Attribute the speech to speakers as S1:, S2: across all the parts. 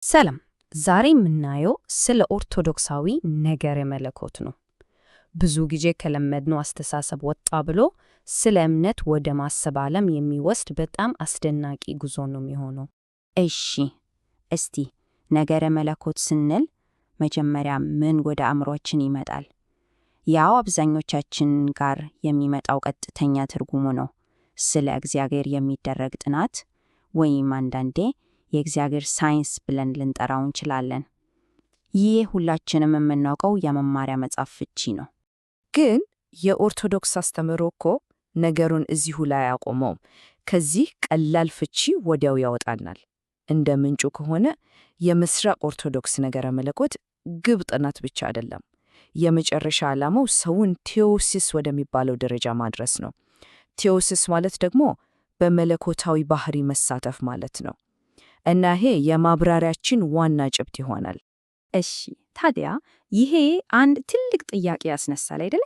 S1: ሰላም ዛሬ የምናየው ስለ ኦርቶዶክሳዊ ነገረ መለኮት ነው። ብዙ ጊዜ ከለመድነው አስተሳሰብ ወጣ ብሎ ስለ እምነት ወደ ማሰብ ዓለም የሚወስድ በጣም አስደናቂ ጉዞ ነው የሚሆነው።
S2: እሺ፣ እስቲ ነገረ መለኮት ስንል መጀመሪያ ምን ወደ አእምሮአችን ይመጣል? ያው አብዛኞቻችን ጋር የሚመጣው ቀጥተኛ ትርጉሙ ነው፣ ስለ እግዚአብሔር የሚደረግ ጥናት ወይም አንዳንዴ የእግዚአብሔር ሳይንስ ብለን ልንጠራው እንችላለን። ይህ ሁላችንም የምናውቀው የመማሪያ መጽሐፍ ፍቺ ነው።
S3: ግን የኦርቶዶክስ አስተምህሮ እኮ ነገሩን እዚሁ ላይ አያቆመውም። ከዚህ ቀላል ፍቺ ወዲያው ያወጣናል። እንደ ምንጩ ከሆነ የምስራቅ ኦርቶዶክስ ነገረ መለኮት ግብ ጥናት ብቻ አይደለም። የመጨረሻ ዓላማው ሰውን ቴዎሲስ ወደሚባለው ደረጃ ማድረስ ነው። ቴዎሲስ ማለት ደግሞ በመለኮታዊ ባህሪ መሳተፍ ማለት ነው። እና ይሄ የማብራሪያችን ዋና ጭብጥ ይሆናል።
S1: እሺ ታዲያ ይሄ አንድ ትልቅ ጥያቄ ያስነሳል አይደለ?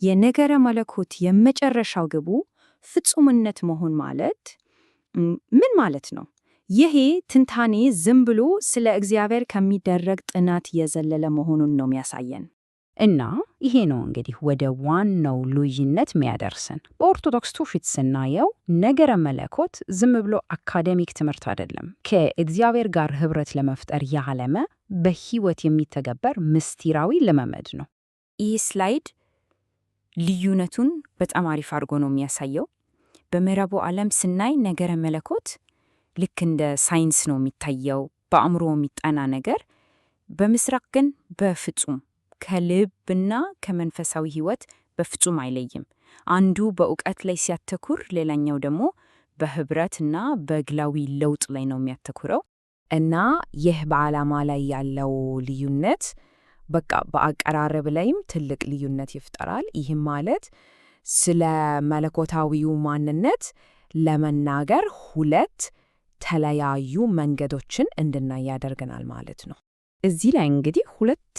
S1: የነገረ መለኮት የመጨረሻው ግቡ ፍጹምነት መሆን ማለት ምን ማለት ነው? ይሄ ትንታኔ ዝም ብሎ ስለ እግዚአብሔር ከሚደረግ ጥናት የዘለለ መሆኑን ነው የሚያሳየን።
S2: እና ይሄ ነው እንግዲህ ወደ ዋናው ልዩነት የሚያደርሰን። በኦርቶዶክስ ትውፊት ስናየው ነገረ መለኮት ዝም ብሎ አካዴሚክ ትምህርት አይደለም። ከእግዚአብሔር ጋር ህብረት ለመፍጠር ያለመ በህይወት የሚተገበር ምስጢራዊ ልምምድ ነው።
S1: ይህ ስላይድ ልዩነቱን በጣም አሪፍ አድርጎ ነው የሚያሳየው። በምዕራቡ ዓለም ስናይ ነገረ መለኮት ልክ እንደ ሳይንስ ነው የሚታየው፣ በአእምሮ የሚጠና ነገር። በምስራቅ ግን በፍጹም ከልብና ከመንፈሳዊ ህይወት በፍጹም አይለይም። አንዱ በእውቀት ላይ ሲያተኩር፣ ሌላኛው ደግሞ በህብረትና በግላዊ ለውጥ ላይ ነው የሚያተኩረው።
S3: እና ይህ በዓላማ ላይ ያለው ልዩነት በቃ በአቀራረብ ላይም ትልቅ ልዩነት ይፈጥራል። ይህም ማለት ስለ መለኮታዊው ማንነት ለመናገር ሁለት ተለያዩ መንገዶችን እንድናይ ያደርገናል ማለት ነው።
S2: እዚህ ላይ እንግዲህ ሁለት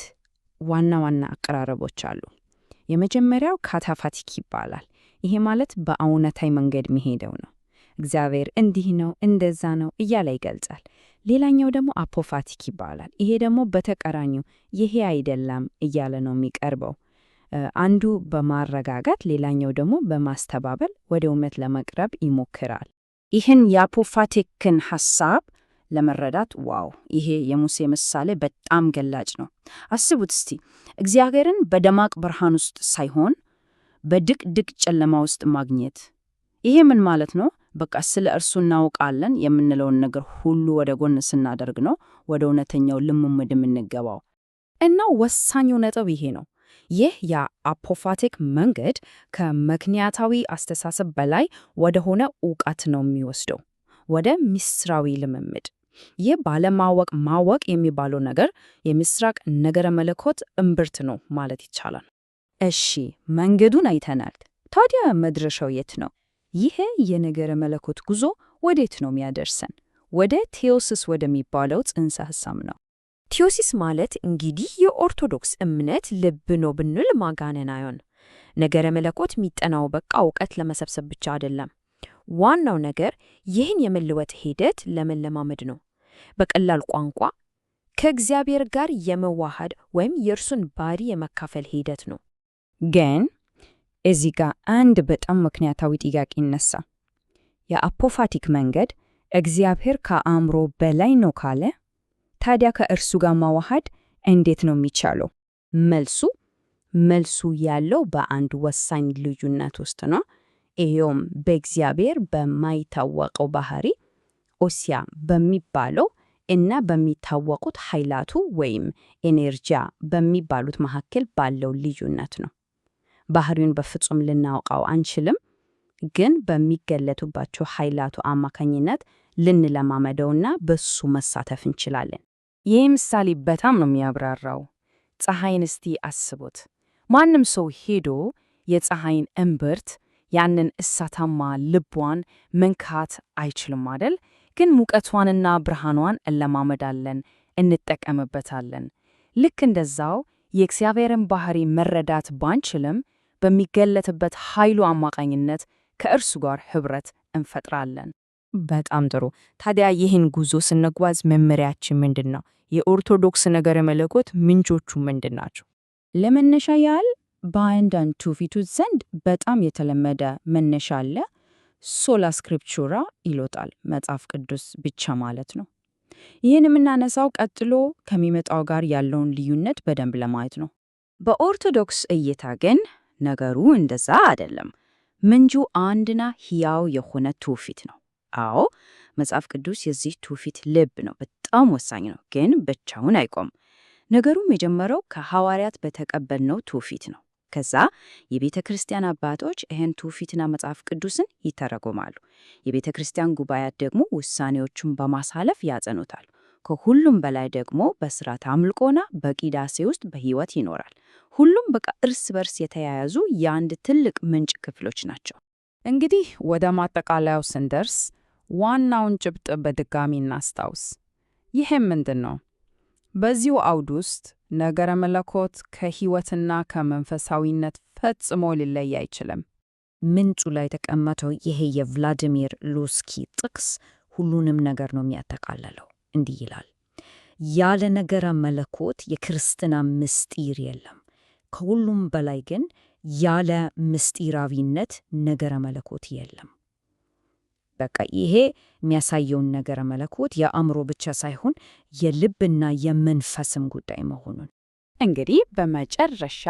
S2: ዋና አቀራረቦች አሉ። የመጀመሪያው ካታፋቲክ ይባላል። ይሄ ማለት በእውነታዊ መንገድ የሚሄደው ነው። እግዚአብሔር እንዲህ ነው እንደዛ ነው እያለ ይገልጻል። ሌላኛው ደግሞ አፖፋቲክ ይባላል። ይሄ ደግሞ በተቃራኒው ይሄ አይደለም እያለ ነው የሚቀርበው። አንዱ በማረጋጋት ሌላኛው ደግሞ በማስተባበል ወደ እውነት ለመቅረብ ይሞክራል። ይህን የአፖፋቲክን ሐሳብ ለመረዳት ዋው፣ ይሄ የሙሴ ምሳሌ በጣም ገላጭ ነው። አስቡት እስቲ እግዚአብሔርን በደማቅ ብርሃን ውስጥ ሳይሆን በድቅድቅ ጨለማ ውስጥ ማግኘት። ይሄ ምን ማለት ነው? በቃ ስለ እርሱ እናውቃለን የምንለውን ነገር ሁሉ ወደ ጎን ስናደርግ ነው ወደ እውነተኛው ልምምድ የምንገባው።
S1: እና ወሳኙ ነጥብ ይሄ ነው። ይህ የአፖፋቲክ መንገድ ከምክንያታዊ አስተሳሰብ በላይ ወደሆነ እውቀት ነው የሚወስደው፣ ወደ ምስጢራዊ ልምምድ። ይህ ባለማወቅ ማወቅ የሚባለው ነገር የምስራቅ ነገረ መለኮት እምብርት ነው ማለት ይቻላል።
S3: እሺ፣ መንገዱን አይተናል። ታዲያ መድረሻው የት ነው?
S1: ይሄ የነገረ መለኮት ጉዞ ወዴት ነው የሚያደርሰን? ወደ ቴዎሲስ ወደሚባለው ጽንሰ ሐሳብ ነው። ቴዎሲስ ማለት እንግዲህ የኦርቶዶክስ እምነት ልብ ነው ብንል ማጋነን አይሆን። ነገረ መለኮት የሚጠናው በቃ እውቀት ለመሰብሰብ ብቻ አይደለም። ዋናው ነገር ይህን የመለወጥ ሂደት ለመለማመድ ነው። በቀላል ቋንቋ ከእግዚአብሔር ጋር የመዋሃድ ወይም የእርሱን ባህሪ የመካፈል ሂደት ነው።
S2: ግን እዚህ ጋር አንድ በጣም ምክንያታዊ ጥያቄ ይነሳ። የአፖፋቲክ መንገድ እግዚአብሔር ከአእምሮ በላይ ነው ካለ ታዲያ ከእርሱ ጋር መዋሃድ እንዴት ነው የሚቻለው?
S1: መልሱ ያለው በአንድ ወሳኝ ልዩነት ውስጥ ነው። ይኸውም በእግዚአብሔር በማይታወቀው ባህሪ ኦሲያ በሚባለው እና በሚታወቁት ኃይላቱ ወይም ኤነርጂያ በሚባሉት መካከል ባለው ልዩነት ነው። ባህሪውን በፍጹም ልናውቀው አንችልም፣ ግን በሚገለጡባቸው ኃይላቱ አማካኝነት ልንለማመደውና በሱ መሳተፍ እንችላለን።
S3: ይህ ምሳሌ በጣም ነው የሚያብራራው። ፀሐይን እስቲ አስቡት። ማንም ሰው ሄዶ የፀሐይን እምብርት ያንን እሳታማ ልቧን መንካት አይችልም አይደል? ግን ሙቀቷንና ብርሃኗን እንለማመዳለን፣ እንጠቀምበታለን። ልክ እንደዛው የእግዚአብሔርን ባህሪ መረዳት ባንችልም በሚገለጥበት ኃይሉ አማካኝነት ከእርሱ ጋር ኅብረት እንፈጥራለን። በጣም ጥሩ። ታዲያ ይህን ጉዞ ስንጓዝ መመሪያችን ምንድን ነው? የኦርቶዶክስ ነገረ መለኮት ምንጮቹ ምንድን ናቸው?
S2: ለመነሻ ያህል በአንዳንድ ትውፊቶች ዘንድ በጣም የተለመደ መነሻ አለ። ሶላ ስክሪፕቹራ ይሎታል፣ መጽሐፍ ቅዱስ ብቻ ማለት ነው። ይህን የምናነሳው ቀጥሎ ከሚመጣው ጋር ያለውን ልዩነት በደንብ ለማየት ነው።
S1: በኦርቶዶክስ እይታ ግን ነገሩ እንደዛ አይደለም። ምንጩ አንድና ሕያው የሆነ ትውፊት ነው። አዎ መጽሐፍ ቅዱስ የዚህ ትውፊት ልብ ነው፣ በጣም ወሳኝ ነው። ግን ብቻውን አይቆም። ነገሩም የጀመረው ከሐዋርያት በተቀበልነው ትውፊት ነው። ከዛ የቤተ ክርስቲያን አባቶች ይህን ትውፊትና መጽሐፍ ቅዱስን ይተረጎማሉ። የቤተ ክርስቲያን ጉባኤያት ደግሞ ውሳኔዎቹን በማሳለፍ ያጸኑታል። ከሁሉም በላይ ደግሞ በሥርዓተ አምልኮና በቂዳሴ ውስጥ በሕይወት ይኖራል። ሁሉም በቃ እርስ በርስ የተያያዙ የአንድ ትልቅ ምንጭ ክፍሎች ናቸው።
S2: እንግዲህ ወደ ማጠቃለያው ስንደርስ ዋናውን ጭብጥ በድጋሚ እናስታውስ። ይህም ምንድን ነው? በዚሁ አውድ ውስጥ ነገረ መለኮት ከሕይወትና ከመንፈሳዊነት ፈጽሞ ሊለይ አይችልም።
S1: ምንጩ ላይ የተቀመጠው ይሄ የቭላዲሚር ሉስኪ ጥቅስ ሁሉንም ነገር ነው የሚያጠቃልለው። እንዲህ ይላል፣ ያለ ነገረ መለኮት የክርስትና ምስጢር የለም። ከሁሉም በላይ ግን ያለ ምስጢራዊነት ነገረ መለኮት የለም። በቃ ይሄ የሚያሳየውን ነገረ መለኮት የአእምሮ ብቻ ሳይሆን የልብና የመንፈስም ጉዳይ መሆኑን።
S2: እንግዲህ በመጨረሻ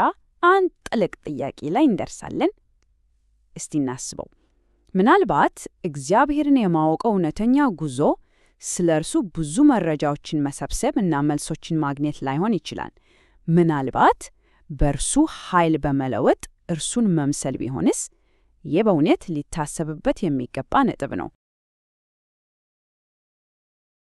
S2: አንድ ጥልቅ ጥያቄ ላይ እንደርሳለን። እስቲ እናስበው። ምናልባት እግዚአብሔርን የማወቀው እውነተኛ ጉዞ ስለ እርሱ ብዙ መረጃዎችን መሰብሰብ እና መልሶችን ማግኘት ላይሆን ይችላል። ምናልባት በእርሱ ኃይል በመለወጥ እርሱን መምሰል ቢሆንስ? ይህ በእውነት ሊታሰብበት የሚገባ ነጥብ ነው።